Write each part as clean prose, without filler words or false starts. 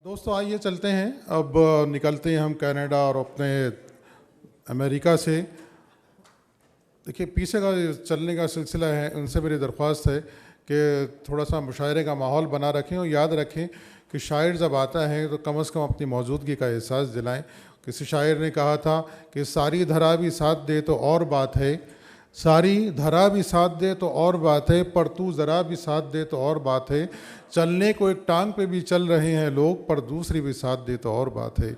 दोस्तों आइए चलते हैं, अब निकलते हैं हम कनाडा और अपने अमेरिका से। देखिए पीछे का चलने का सिलसिला है, उनसे मेरी दरख्वास्त है कि थोड़ा सा मुशायरे का माहौल बना रखें और याद रखें कि शायर जब आता है तो कम से कम अपनी मौजूदगी का एहसास दिलाएं। किसी शायर ने कहा था कि सारी धरा भी साथ दे तो और बात है, सारी धरा भी साथ दे तो और बात है, पर तू ज़रा भी साथ दे तो और बात है। चलने को एक टांग पे भी चल रहे हैं लोग, पर दूसरी भी साथ दे तो और बात है।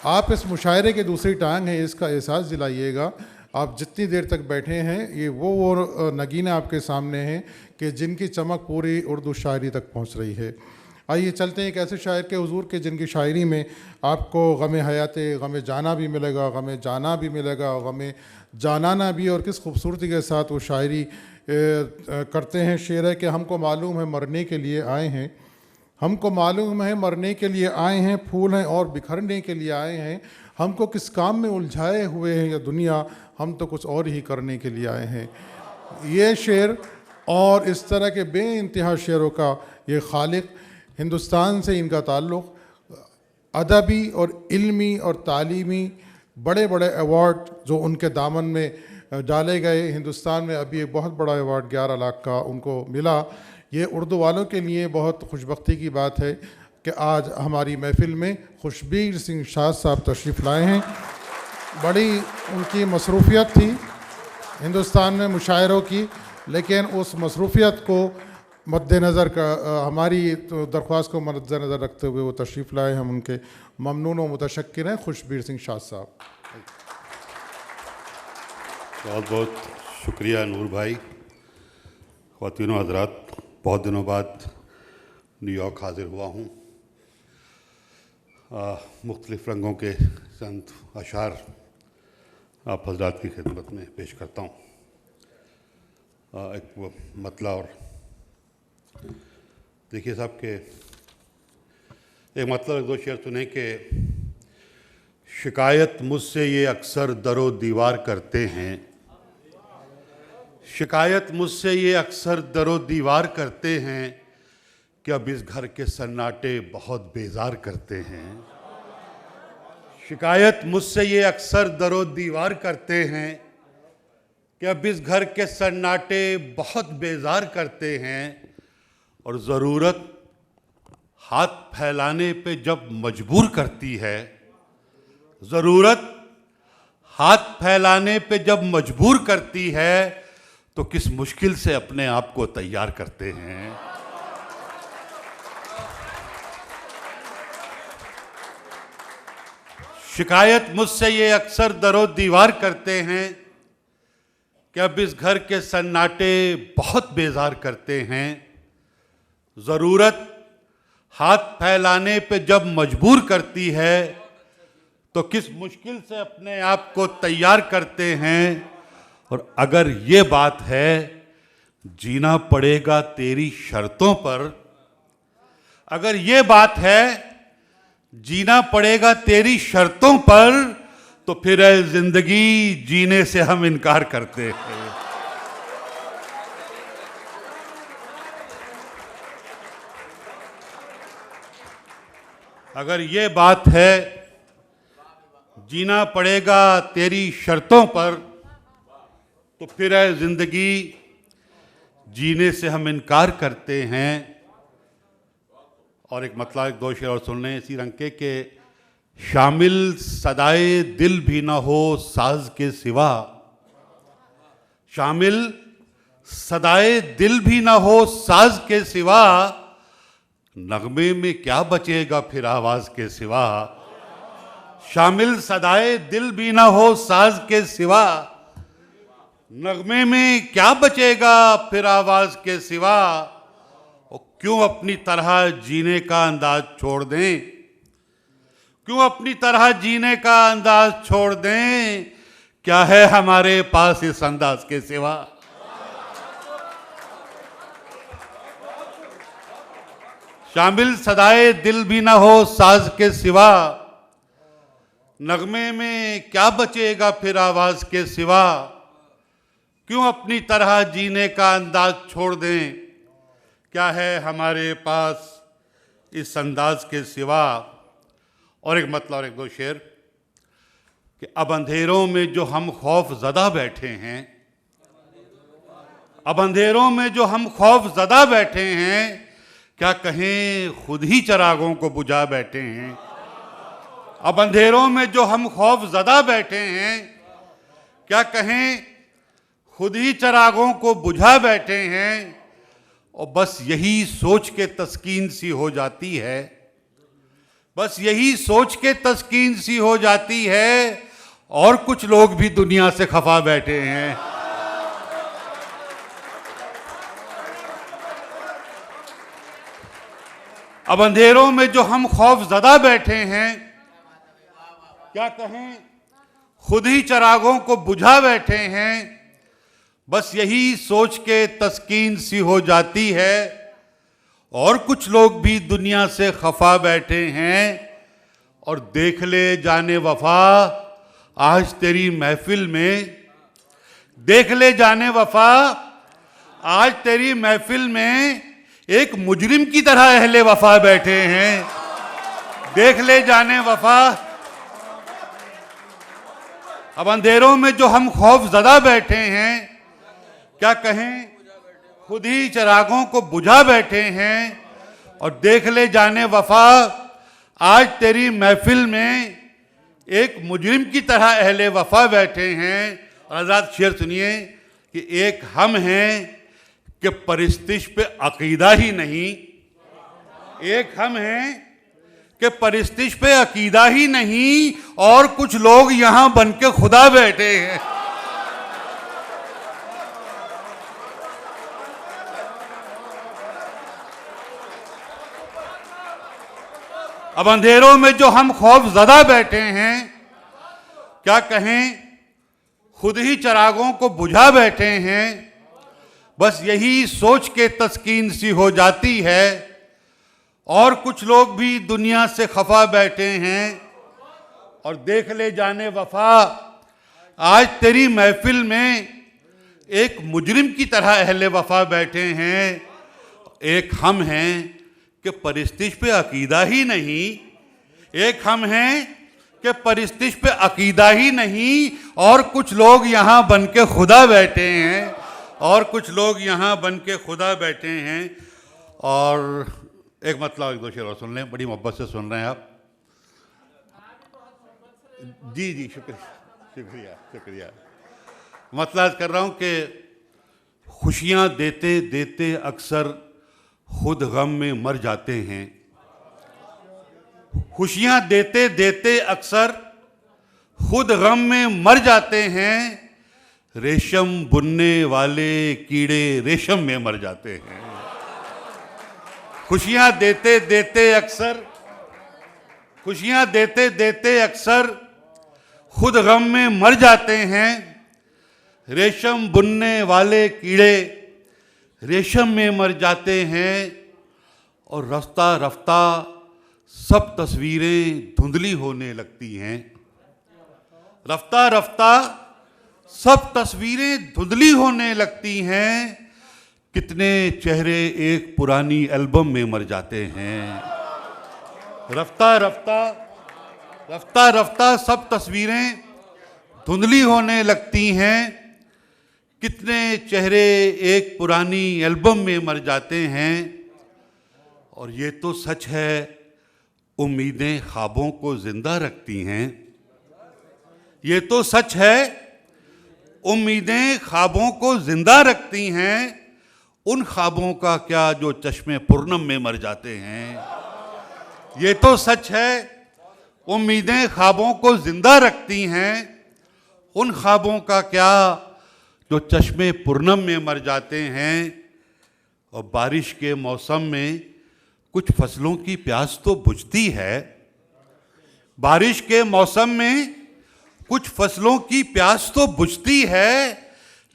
आप इस मुशायरे की दूसरी टांग है, इसका एहसास दिलाइएगा। आप जितनी देर तक बैठे हैं ये वो नगीने आपके सामने हैं कि जिनकी चमक पूरी उर्दू शायरी तक पहुंच रही है। आइए चलते हैं एक ऐसे शायर के हुजूर के जिनकी शायरी में आपको गम हयात गम जाना भी मिलेगा, गम जाना भी मिलेगा, गम जानाना भी। और किस खूबसूरती के साथ वो शायरी करते हैं। शेर है कि हमको मालूम है मरने के लिए आए हैं, हमको मालूम है मरने के लिए आए हैं, फूल हैं और बिखरने के लिए आए हैं। हमको किस काम में उलझाए हुए हैं या दुनिया, हम तो कुछ और ही करने के लिए आए हैं। ये शेर और इस तरह के बेइंतहा शेरों का ये खालिक, हिंदुस्तान से इनका ताल्लुक़, अदबी और इल्मी और तालीमी बड़े बड़े अवार्ड जो उनके दामन में डाले गए। हिंदुस्तान में अभी एक बहुत बड़ा अवार्ड 11 लाख का उनको मिला। ये उर्दू वालों के लिए बहुत खुशबख्ती की बात है कि आज हमारी महफ़िल में खुशबीर सिंह शाद साहब तशरीफ़ लाए हैं। बड़ी उनकी मसरूफ़ियत थी हिंदुस्तान में मुशायरों की, लेकिन उस मसरूफ़ियत को मद्देनज़र का हमारी तो दरख्वास्त को मद्देनज़र रखते हुए वो तशरीफ़ लाए। हम उनके ममनून व मुतशक्किर हैं। खुशबीर सिंह शाद साहब। बहुत बहुत शुक्रिया नूर भाई। ख़वातीनो हज़रात, बहुत दिनों बाद न्यूयॉर्क हाज़िर हुआ हूँ। मुख्तलिफ़ रंगों के चंद अशार आप हज़रात की खिदमत में पेश करता हूँ। एक मतला और देखिए साहब के एक मतलब दो शेर सुने कि शिकायत मुझसे ये अक्सर दरो दीवार करते हैं, शिकायत मुझसे ये अक्सर दरो दीवार करते हैं कि अब इस घर के सन्नाटे बहुत बेजार करते हैं। शिकायत मुझसे ये अक्सर दरो दीवार करते हैं कि अब इस घर के सन्नाटे बहुत बेजार करते हैं। और ज़रूरत हाथ फैलाने पे जब मजबूर करती है, ज़रूरत हाथ फैलाने पे जब मजबूर करती है तो किस मुश्किल से अपने आप को तैयार करते हैं। शिकायत मुझसे ये अक्सर दरो दीवार करते हैं कि अब इस घर के सन्नाटे बहुत बेजार करते हैं। ज़रूरत हाथ फैलाने पे जब मजबूर करती है तो किस मुश्किल से अपने आप को तैयार करते हैं। और अगर ये बात है जीना पड़ेगा तेरी शर्तों पर, अगर ये बात है जीना पड़ेगा तेरी शर्तों पर, तो फिर है जिंदगी जीने से हम इनकार करते हैं। अगर ये बात है जीना पड़ेगा तेरी शर्तों पर, तो फिर है जिंदगी जीने से हम इनकार करते हैं। और एक मतलब एक दो शेर और सुन लें इसी रंग के शामिल सदाए दिल भी ना हो साज के सिवा, शामिल सदाए दिल भी ना हो साज के सिवा, नगमे में क्या बचेगा फिर आवाज के सिवा। शामिल सदाए दिल भी ना हो साज के सिवा, नगमे में क्या बचेगा फिर आवाज के सिवा। और क्यों अपनी तरह जीने का अंदाज छोड़ दें, क्यों अपनी तरह जीने का अंदाज छोड़ दें, क्या है हमारे पास इस अंदाज के सिवा। शामिल सदाए दिल भी ना हो साज के सिवा, नगमे में क्या बचेगा फिर आवाज के सिवा। क्यों अपनी तरह जीने का अंदाज छोड़ दें, क्या है हमारे पास इस अंदाज के सिवा और एक मतलब और एक दो शेर कि अब अंधेरों में जो हम खौफ ज़दा बैठे हैं, अब अंधेरों में जो हम खौफ ज़दा बैठे हैं, क्या कहें खुद ही चिरागों को बुझा बैठे हैं। अब अंधेरों में जो हम खौफ ज़दा बैठे हैं, क्या कहें खुद ही चिरागों को बुझा बैठे हैं। और बस यही सोच के तस्कीन सी हो जाती है, बस यही सोच के तस्कीन सी हो जाती है, और कुछ लोग भी दुनिया से खफा बैठे हैं। अब अंधेरों में जो हम खौफ ज़दा बैठे हैं, क्या कहें खुद ही चिरागों को बुझा बैठे हैं। बस यही सोच के तस्कीन सी हो जाती है, और कुछ लोग भी दुनिया से खफा बैठे हैं। और देख ले जाने वफा आज तेरी महफिल में, देख ले जाने वफा आज तेरी महफिल में एक मुजरिम की तरह अहले वफा बैठे हैं। देख ले जाने वफा, अब अंधेरों में जो हम खौफ ज़दा बैठे हैं, क्या कहें खुद ही चिरागों को बुझा बैठे हैं। और देख ले जाने वफा आज तेरी महफिल में एक मुजरिम की तरह अहले वफा बैठे हैं। और हज़रात शेर सुनिए कि एक हम हैं कि परिस्तिश पे अकीदा ही नहीं, एक हम हैं कि परिस्तिश पे अकीदा ही नहीं, और कुछ लोग यहां बन के खुदा बैठे हैं। अब अंधेरों में जो हम खौफ ज़दा बैठे हैं, क्या कहें खुद ही चिरागों को बुझा बैठे हैं। बस यही सोच के तस्कीन सी हो जाती है, और कुछ लोग भी दुनिया से खफा बैठे हैं। और देख ले जाने वफा आज तेरी महफिल में एक मुजरिम की तरह अहले वफा बैठे हैं। एक हम हैं कि परिस्तिश पे अकीदा ही नहीं, एक हम हैं कि परिस्तिश पे अकीदा ही नहीं, और कुछ लोग यहाँ बन के खुदा बैठे हैं, और कुछ लोग यहाँ बन के खुदा बैठे हैं। और एक मतलब एक दो शेर और सुन लें, बड़ी मोहब्बत से सुन रहे हैं आप। जी जी शुक्रिया शुक्रिया शुक्रिया। मतलब कर रहा हूँ कि खुशियाँ देते देते अक्सर खुद गम में मर जाते हैं। खुशियाँ देते देते अक्सर खुद गम में मर जाते हैं। रेशम बुनने वाले कीड़े रेशम में मर जाते हैं। खुशियाँ देते देते अक्सर, खुशियाँ देते देते अक्सर खुद गम में मर जाते हैं। रेशम बुनने वाले कीड़े रेशम में मर जाते हैं। और रफ्ता रफ्ता सब तस्वीरें धुंधली होने लगती हैं। रफ्ता रफ्ता सब तस्वीरें धुंधली होने लगती हैं। कितने चेहरे एक पुरानी एल्बम में मर जाते हैं। रफ्ता रफ्ता रफ्ता रफ्ता सब तस्वीरें धुंधली होने लगती हैं। कितने चेहरे एक पुरानी एल्बम में मर जाते हैं। और ये तो सच है, उम्मीदें ख्वाबों को जिंदा रखती हैं। ये तो सच है, उम्मीदें ख्वाबों को जिंदा रखती हैं। उन ख्वाबों का क्या जो चश्मे पूर्णम में मर जाते हैं। ये तो सच है, उम्मीदें ख्वाबों को जिंदा रखती हैं। उन ख्वाबों का क्या जो चश्मे पूर्णम में मर जाते हैं। और बारिश के मौसम में कुछ फसलों की प्यास तो बुझती है। बारिश के मौसम में कुछ फसलों की प्यास तो बुझती है,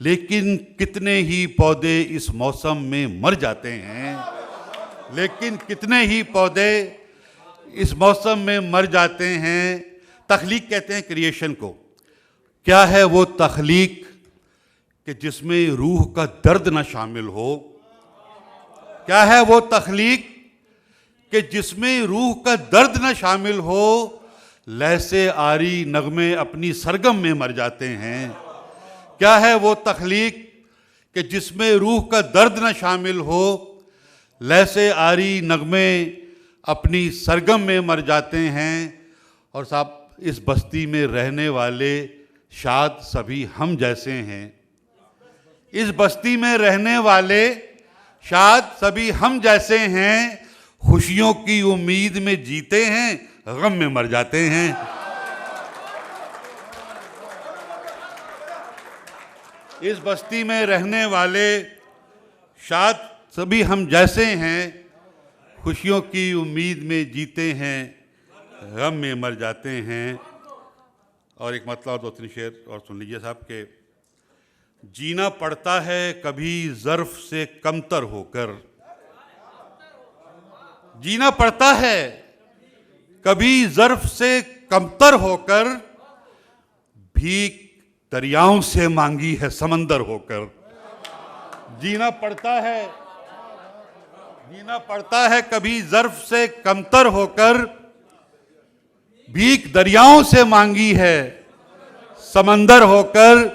लेकिन कितने ही पौधे इस मौसम में मर जाते हैं। लेकिन कितने ही पौधे इस मौसम में मर जाते हैं। तख्लीक कहते हैं क्रिएशन को। क्या है वो तख्लीक कि जिसमें रूह का दर्द ना शामिल हो। क्या है वो तख्लीक कि जिसमें रूह का दर्द न शामिल हो, लय से आरी नगमे अपनी सरगम में मर जाते हैं। क्या है वो तख्लीक कि जिसमें रूह का दर्द न शामिल हो, लय से आरी नगमे अपनी सरगम में मर जाते हैं। और साहब, इस बस्ती में रहने वाले शायद सभी हम जैसे हैं। इस बस्ती में रहने वाले शायद सभी हम जैसे हैं। खुशियों की उम्मीद में जीते हैं, गम में मर जाते हैं। इस बस्ती में रहने वाले शायद सभी हम जैसे हैं। खुशियों की उम्मीद में जीते हैं, गम में मर जाते हैं। और एक मतलब और दो तीन शेर और सुन लीजिए साहब के जीना पड़ता है कभी ज़र्फ से कमतर होकर। जीना पड़ता है कभी ज़र्फ से कमतर होकर, भीख दरियाओं से मांगी है समंदर होकर। जीना पड़ता है कभी ज़र्फ से कमतर होकर, भीख दरियाओं से मांगी है समंदर होकर।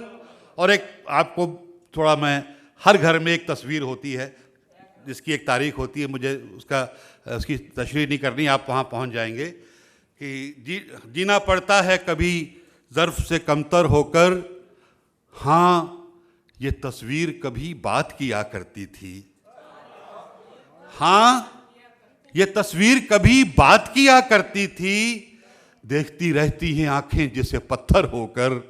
और एक आपको थोड़ा, मैं हर घर में एक तस्वीर होती है जिसकी एक तारीख होती है, मुझे उसकी तशरीह नहीं करनी, आप वहाँ पहुँच जाएंगे कि जीना पड़ता है कभी ज़र्फ से कमतर होकर। हाँ, ये तस्वीर कभी बात किया करती थी। हाँ, ये तस्वीर कभी बात किया करती थी, देखती रहती हैं आंखें जिसे पत्थर होकर।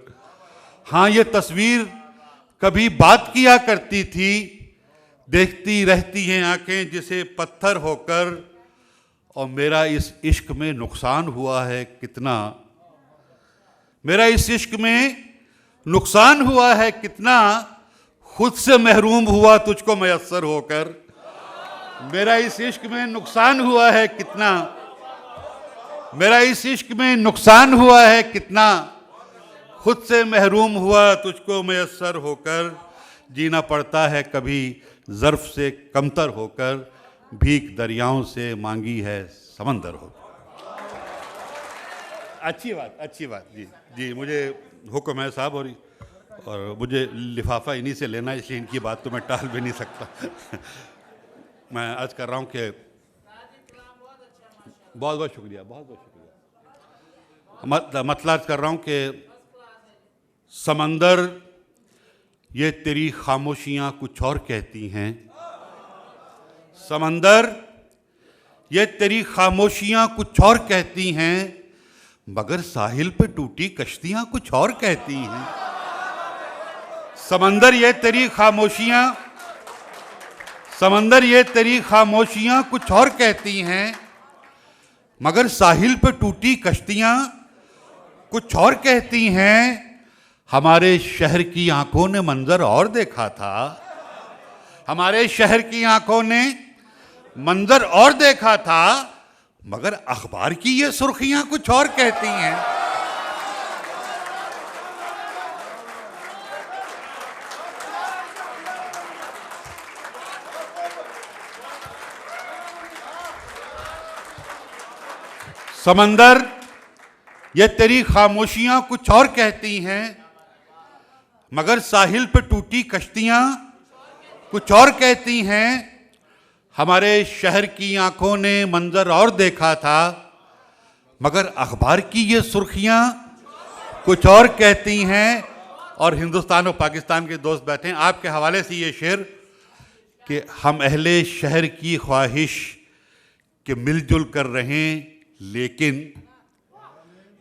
हाँ, ये तस्वीर कभी बात किया करती थी, देखती रहती हैं आंखें जिसे पत्थर होकर। और मेरा इस इश्क में नुकसान हुआ है कितना, मेरा इस इश्क में नुकसान हुआ है कितना, खुद से महरूम हुआ तुझको मयस्सर होकर। मेरा इस इश्क में नुकसान हुआ है कितना, मेरा इस इश्क में नुकसान हुआ है कितना, खुद से महरूम हुआ तुझको मयस्सर होकर। जीना पड़ता है कभी ज़र्फ से कमतर होकर, भीख दरियाओं से मांगी है समंदर होकर। अच्छी बात जी जी, मुझे हुक्म है साहब। और मुझे लिफाफा इन्हीं से लेना, इसलिए इनकी बात तो मैं टाल भी नहीं सकता। मैं अर्ज कर रहा हूँ कि बहुत बहुत शुक्रिया, मतलब अर्ज कर रहा हूँ कि समंदर ये तेरी खामोशियाँ कुछ और कहती हैं। समंदर ये तेरी खामोशियाँ कुछ और कहती हैं, मगर साहिल पे टूटी कश्तियाँ कुछ और कहती हैं। समंदर ये तेरी खामोशियाँ कुछ और कहती हैं, मगर साहिल पे टूटी कश्तियाँ कुछ और कहती हैं। हमारे शहर की आंखों ने मंजर और देखा था, हमारे शहर की आंखों ने मंजर और देखा था, मगर अखबार की ये सुर्खियां कुछ और कहती हैं। समंदर ये तेरी खामोशियां कुछ और कहती हैं, मगर साहिल पे टूटी कश्तियां कुछ और कहती हैं। हमारे शहर की आंखों ने मंजर और देखा था, मगर अखबार की ये सुर्खियां कुछ और कहती हैं। और हिंदुस्तान और पाकिस्तान के दोस्त बैठे हैं, आपके हवाले से ये शेर कि हम अहले शहर की ख्वाहिश के मिलजुल कर रहें, लेकिन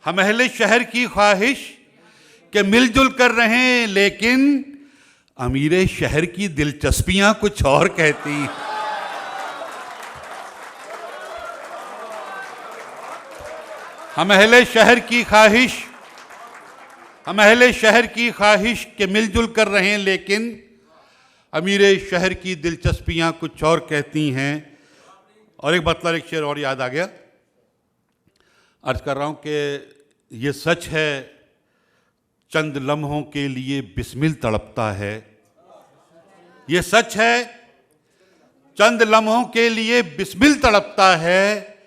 हम अहले शहर की ख्वाहिश के मिलजुल कर रहें, लेकिन अमीरे शहर की दिलचस्पियां कुछ और कहती हैं। हम अहले शहर की ख्वाहिश के मिलजुल कर रहें, लेकिन अमीरे शहर की दिलचस्पियां कुछ और कहती हैं। और एक मतलब एक शेर और याद आ गया, अर्ज कर रहा हूं कि ये सच है चंद लम्हों के लिए बिस्मिल तड़पता है। ये सच है चंद लम्हों के लिए बिस्मिल तड़पता है,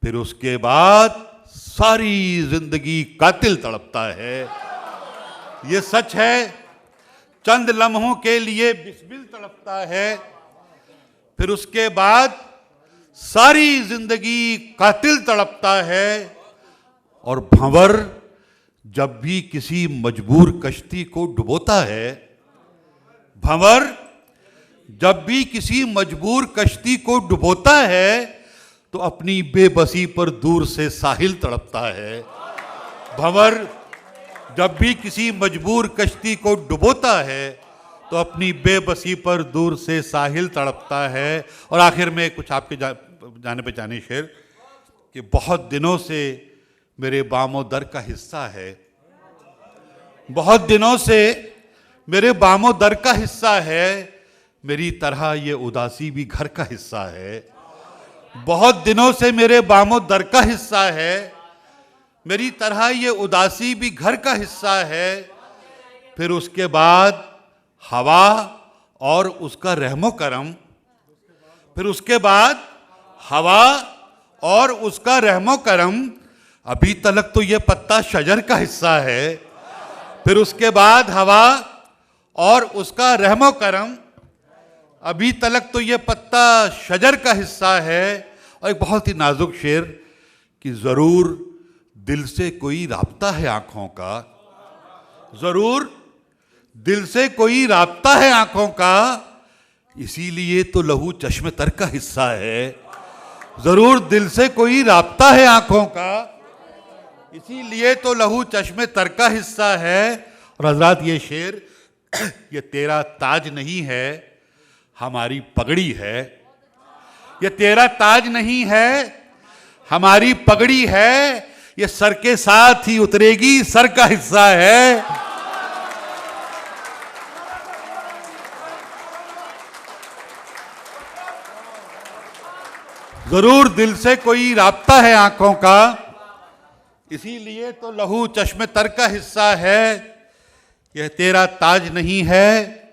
फिर उसके बाद सारी जिंदगी कातिल तड़पता है। ये सच है, चंद लम्हों के लिए बिस्मिल तड़पता है, फिर उसके बाद सारी जिंदगी कातिल तड़पता है। और भंवर जब भी किसी मजबूर कश्ती को डुबोता है, भंवर जब भी किसी मजबूर कश्ती को डुबोता है तो अपनी बेबसी पर दूर से साहिल तड़पता है। भंवर जब भी किसी मजबूर कश्ती को डुबोता है तो अपनी बेबसी पर दूर से साहिल तड़पता है। और आखिर में कुछ आपके जाने पहचाने शेर कि बहुत दिनों से मेरे बामो दर का हिस्सा है, बहुत दिनों से मेरे बामो दर का हिस्सा है, मेरी तरह ये उदासी भी घर का हिस्सा है। बहुत दिनों से मेरे बामो दर का हिस्सा है, मेरी तरह ये उदासी भी घर का हिस्सा है। फिर उसके बाद हवा और उसका रहमो करम, फिर उसके बाद हवा और उसका रहमो करम, अभी तक तो ये पत्ता शजर का हिस्सा है। फिर उसके बाद हवा और उसका रहमो करम, अभी तक तो ये पत्ता शजर का हिस्सा है। और एक बहुत ही नाजुक शेर कि जरूर दिल से कोई राब्ता है आंखों का, जरूर दिल से कोई राब्ता है आंखों का, इसीलिए तो लहू चश्मे तर का हिस्सा है। जरूर दिल से कोई राब्ता है आंखों का, इसीलिए तो लहू चश्मे तर का हिस्सा है। और हजरात ये शेर, ये तेरा ताज नहीं है हमारी पगड़ी है, ये तेरा ताज नहीं है हमारी पगड़ी है, ये सर के साथ ही उतरेगी सर का हिस्सा है। जरूर दिल से कोई राब्ता है आंखों का, इसीलिए तो लहू चश्मे तर का हिस्सा है। यह तेरा ताज नहीं है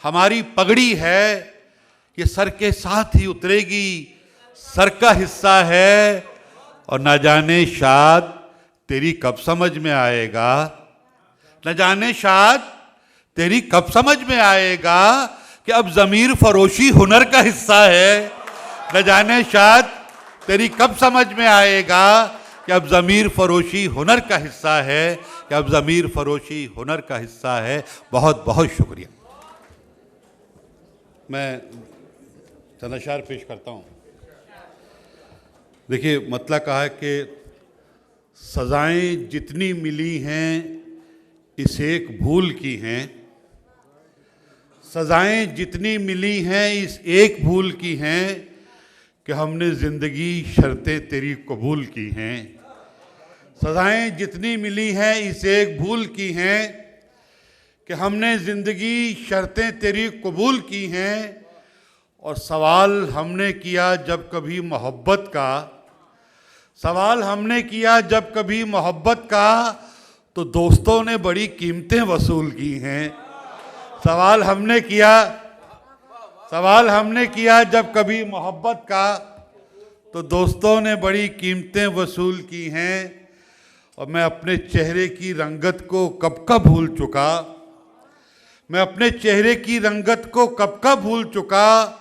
हमारी पगड़ी है, ये सर के साथ ही उतरेगी सर का हिस्सा है। और न जाने शाद तेरी कब समझ में आएगा, न जाने शाद तेरी कब समझ में आएगा कि अब ज़मीर फरोशी हुनर का हिस्सा है। न जाने शाद तेरी कब समझ में आएगा कि अब ज़मीर फरोशी हुनर का हिस्सा है, कि अब ज़मीर फरोशी हुनर का हिस्सा है। बहुत बहुत शुक्रिया। मैं चंद अशार पेश करता हूँ। देखिए, मतलब कहा है कि सज़ाएं जितनी मिली हैं इस एक भूल की हैं, सज़ाएं जितनी मिली हैं इस एक भूल की हैं कि हमने ज़िंदगी शर्तें तेरी कबूल की हैं। सज़ाएं जितनी मिली हैं इस एक भूल की हैं कि हमने ज़िंदगी शर्तें तेरी कबूल की हैं। और सवाल हमने किया जब कभी मोहब्बत का, सवाल हमने किया जब कभी मोहब्बत का, तो दोस्तों ने बड़ी कीमतें वसूल की हैं। सवाल हमने किया जब कभी मोहब्बत का, तो दोस्तों ने बड़ी कीमतें वसूल की हैं। और मैं अपने चेहरे की रंगत को कब का भूल चुका, मैं अपने चेहरे की रंगत को कब का भूल चुका।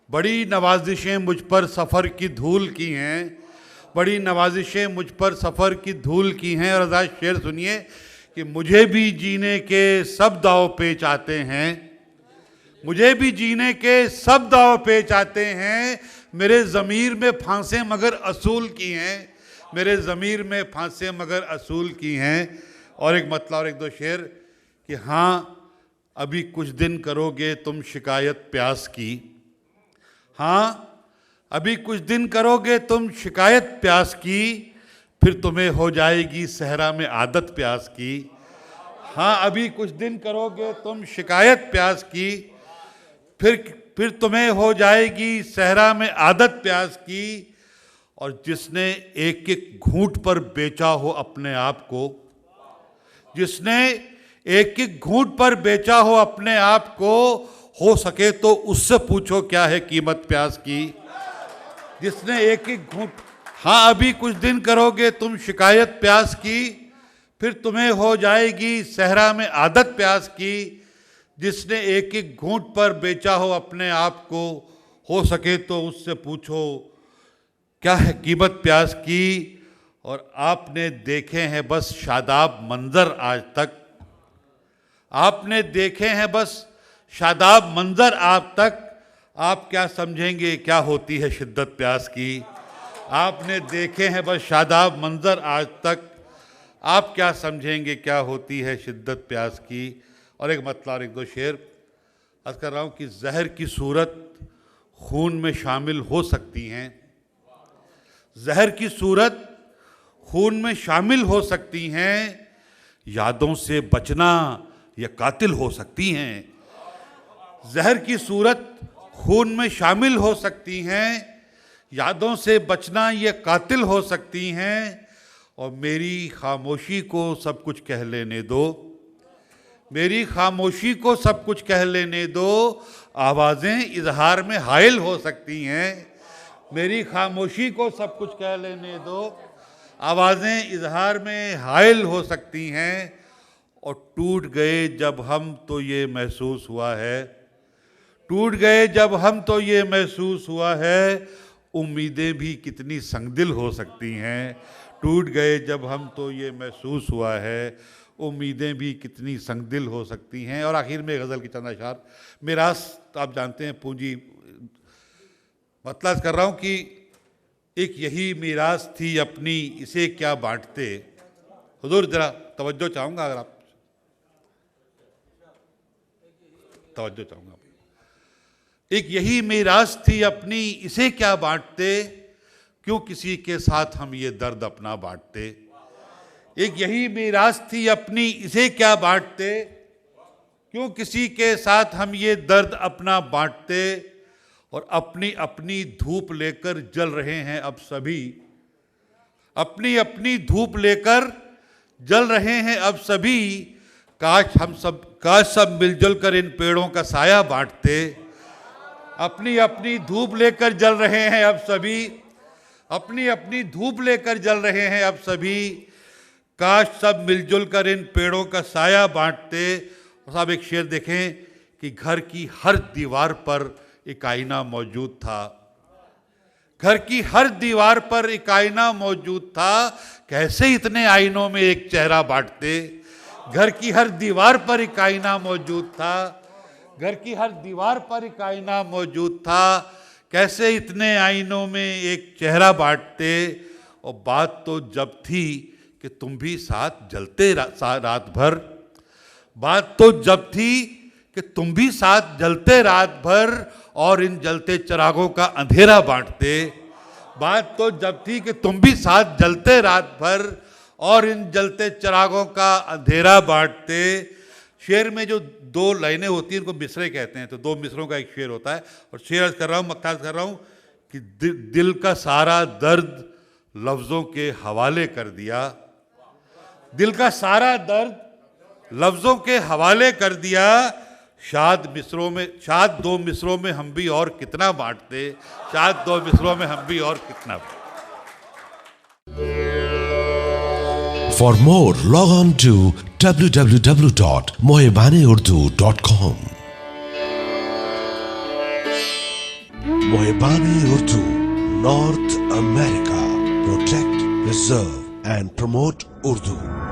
बड़ी नवाजिशें मुझ पर सफ़र की धूल की हैं, बड़ी नवाजिशें मुझ पर सफ़र की धूल की हैं। और आज़ाद शेर सुनिए कि मुझे भी जीने के सब दाव पेच आते हैं, मुझे भी जीने के सब दाव पेच आते हैं, मेरे ज़मीर में फांसें मगर असूल की हैं, मेरे ज़मीर में फांसें मगर असूल की हैं। और एक मतलब और एक दो शेर कि हाँ अभी कुछ दिन करोगे तुम शिकायत प्यास की, हाँ अभी कुछ दिन करोगे तुम शिकायत प्यास की, फिर तुम्हें हो जाएगी सहरा में आदत प्यास की। हाँ अभी कुछ दिन करोगे तुम शिकायत प्यास की, फिर तुम्हें हो जाएगी सहरा में आदत प्यास की। और जिसने एक एक घूंट पर बेचा हो अपने आप को, जिसने एक एक घूंट पर बेचा हो अपने आप को, हो सके तो उससे पूछो क्या है कीमत प्यास की। जिसने एक एक घूंट, हाँ अभी कुछ दिन करोगे तुम शिकायत प्यास की, फिर तुम्हें हो जाएगी सहरा में आदत प्यास की। जिसने एक एक घूंट पर बेचा हो अपने आप को, हो सके तो उससे पूछो क्या है कीमत प्यास की। और आपने देखे हैं बस शादाब मंजर आज तक, आपने देखे हैं बस शादाब मंजर आप तक, आप क्या समझेंगे क्या होती है शिद्दत प्यास की। आपने देखे हैं बस शादाब मंजर आज तक, आप क्या समझेंगे क्या होती है शिद्दत प्यास की। और एक मतलब और एक दो शेर अर्ज कर रहा हूँ कि जहर की सूरत खून में शामिल हो सकती हैं, जहर की सूरत खून में शामिल हो सकती हैं, यादों से बचना ये कातिल हो सकती हैं। जहर की सूरत खून में शामिल हो सकती हैं, यादों से बचना ये कातिल हो सकती हैं। और मेरी खामोशी को सब कुछ कह लेने दो, मेरी खामोशी को सब कुछ कह लेने दो, आवाज़ें इजहार में हायल हो सकती हैं। मेरी खामोशी को सब कुछ कह लेने दो, आवाज़ें इजहार में हायल हो सकती हैं। और टूट गए जब हम तो ये महसूस हुआ है, टूट गए जब हम तो ये महसूस हुआ है, उम्मीदें भी कितनी संगदिल हो सकती हैं। टूट गए जब हम तो ये महसूस हुआ है, उम्मीदें भी कितनी संगदिल हो सकती हैं। और आखिर में गज़ल की चंद अशार। मिरास तो आप जानते हैं पूंजी, मतलब कर रहा हूँ कि एक यही मिरास थी अपनी इसे क्या बांटते। हुजूर जरा तवज्जो चाहूँगा, अगर आप तवज्जो चाहूँगा। एक यही मिरास थी अपनी इसे क्या बांटते, क्यों किसी के साथ हम ये दर्द अपना बांटते। एक यही मिरास थी अपनी इसे क्या बांटते, क्यों किसी के साथ हम ये दर्द अपना बांटते। और अपनी अपनी धूप लेकर जल रहे हैं अब सभी, अपनी अपनी धूप लेकर जल रहे हैं अब सभी। काश सब मिलजुल कर इन पेड़ों का साया बांटते। अपनी अपनी धूप लेकर जल रहे हैं अब सभी, अपनी अपनी धूप लेकर जल रहे हैं अब सभी। काश सब मिलजुल कर इन पेड़ों का साया बांटते। और साहब एक शेर देखें कि घर की हर दीवार पर एक आईना मौजूद था, घर की हर दीवार पर एक आईना मौजूद था, कैसे इतने आईनों में एक चेहरा बांटते। घर की हर दीवार पर एक आईना मौजूद था, घर की हर दीवार पर एक आईना मौजूद था, कैसे इतने आईनों में एक चेहरा बांटते। और बात तो जब थी कि तुम भी साथ जलते रात भर, बात तो जब थी कि तुम भी साथ जलते रात भर और इन जलते चिरागों का अंधेरा बांटते। बात तो जब थी कि तुम भी साथ जलते रात भर और इन जलते चिरागों का अंधेरा बांटते। शेर में जो दो लाइनें होती हैं उनको मिसरे कहते हैं, तो दो मिसरों का एक शेर होता है। और शेर अर्ज कर रहा हूँ, मकताज कर रहा हूँ कि दिल का सारा दर्द लफ्ज़ों के हवाले कर दिया, दिल का सारा दर्द लफ्ज़ों के हवाले कर दिया। शायद दो मिसरों में हम भी और कितना बांटते, शायद दो मिसरों में हम भी और कितना। For more, log on to www.mohebaneurdu.com. Mohebane Urdu, North America. Protect, preserve and promote Urdu.